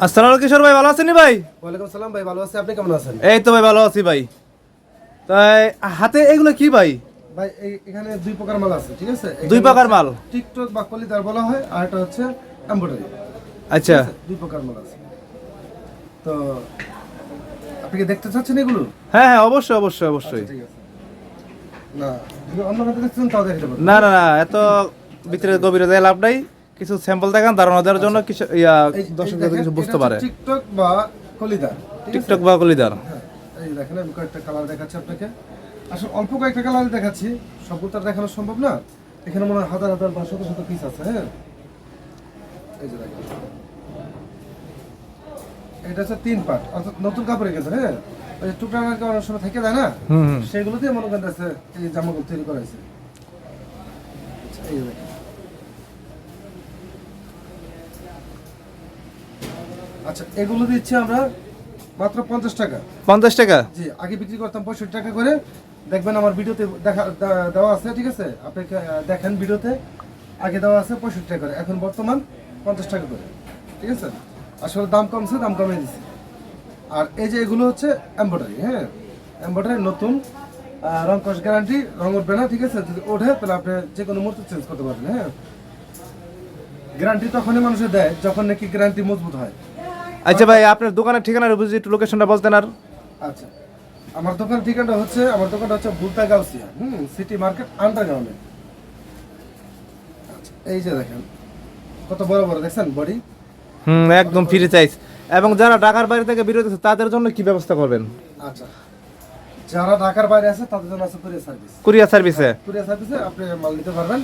আসসালামু আলাইকুম কিশোর ভাই, ভালো আছেন ভাই? ওয়ালাইকুম সালাম ভাই, ভালো আছি। আপনি কেমন আছেন? এই তো ভাই ভালো আছি ভাই। তাই হাতে এগুলো কি ভাই? ভাই এখানে দুই প্রকার মাল আছে, ঠিক আছে? দুই প্রকার মাল? টিকটক বা কলিদার বলা হয়, আর এটা হচ্ছে এমব্রয়ডারি। আচ্ছা, দুই প্রকার মাল আছে। তো আপনি কি দেখতে চাচ্ছেন এগুলো? হ্যাঁ হ্যাঁ, অবশ্যই অবশ্যই অবশ্যই। ঠিক আছে। না, যদি অন্য হাতে দেখছেন তাও দেখতে পারেন। না না না, এত ভিতরে গভীরে যায় লাভ নাই। কিছু স্যাম্পল দেখান, ধারণা দেওয়ার জন্য কিছু দর্শক যাতে কিছু বুঝতে পারে। টিকটক বা কলিদার, টিকটক বা কলিদার। হ্যাঁ, এই দেখেন আমি কয়েকটা কালার দেখাচ্ছি আপনাকে। আসলে অল্প কয়েকটা কালার দেখাচ্ছি, সবগুলো তো আর দেখানো সম্ভব না। এখানে মনে হয় হাজার হাজার বা শত শত পিস আছে। হ্যাঁ, এই যে দেখেন, এটা হচ্ছে 3 পার্ট, অর্থাৎ নতুন কাপড়ে গেছে। হ্যাঁ, ওই টুকরা অনেক সময় থেকে যায় না, সেগুলো দিয়ে মনে করেন এই জামাগুলো তৈরি করা হয়েছে। এই দেখেন, আচ্ছা এগুলো দিচ্ছি আমরা মাত্র 50 টাকা। 50 টাকা? জি, আগে বিক্রি করতাম 65 টাকা করে। দেখবেন আমার ভিডিওতে দেওয়া আছে, ঠিক আছে? আপনি দেখেন ভিডিওতে আগে দেওয়া আছে 65 টাকা করে, এখন বর্তমান 50 টাকা করে, ঠিক আছে? আসলে দাম কমছে, দাম কমিয়ে দিচ্ছি। আর এই যে এগুলো হচ্ছে এমব্রয়ডারি। হ্যাঁ, এমব্রয়ডারি নতুন, রং কস গ্যারান্টি, রং উঠবে না, ঠিক আছে? যদি ওঠে তাহলে আপনি যে কোনো মুহূর্তে চেঞ্জ করতে পারবেন। হ্যাঁ, গ্যারান্টি তখনই মানুষের দেয় যখন নাকি গ্যারান্টি মজবুত হয়। আচ্ছা ভাই, আপনার দোকানের ঠিকানা বুঝি একটু লোকেশনটা বলতেন আর? আচ্ছা, আমার ঠিকানাটা হচ্ছে বুলতা গাউসিয়া, সিটি মার্কেট আন্ডারগ্রাউন্ডে। আচ্ছা, এই যে দেখেন কত বড় বড়, দেখছেন বডি? একদম ফ্রি সাইজ। এবং যারা ঢাকার বাইরে থেকে বিরত আছে তাদের জন্য কি ব্যবস্থা করবেন? আচ্ছা, যারা ঢাকার বাইরে আছে তাদের জন্য আছে কুরিয়ার সার্ভিস। কুরিয়ার সার্ভিসে? কুরিয়ার সার্ভিসে আপনি মাল নিতে পারবেন।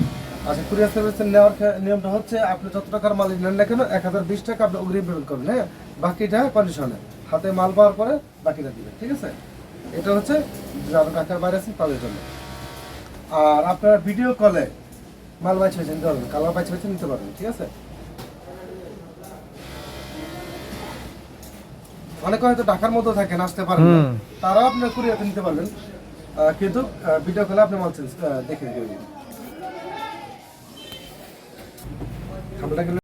আচ্ছা, কুরিয়ার সার্ভিসে নেওয়ার নিয়মটা হচ্ছে, আপনি যত টাকার মাল নেন না কেন 1020 টাকা আপনি অগ্রিম পেমেন্ট করবেন। হ্যাঁ, বাকিটা কন্ডিশনে, হাতে মাল পাওয়ার পরে বাকিটা দিবেন, ঠিক আছে? এটা হচ্ছে যারা ঢাকার বাইরে আছেন তাদের জন্য। আর আপনারা ভিডিও কলে মাল বাইচ বেছে নিতে পারবেন, কালার বাইচ বেছে নিতে পারবেন, ঠিক আছে? অনেকে হয়তো ঢাকার মধ্যে থাকেন, আসতে পারেন না, তারাও আপনার কুরিয়াতে নিতে পারবেন। কিন্তু ভিডিও কলে আপনি মাল দেখে দিতে পারবেন।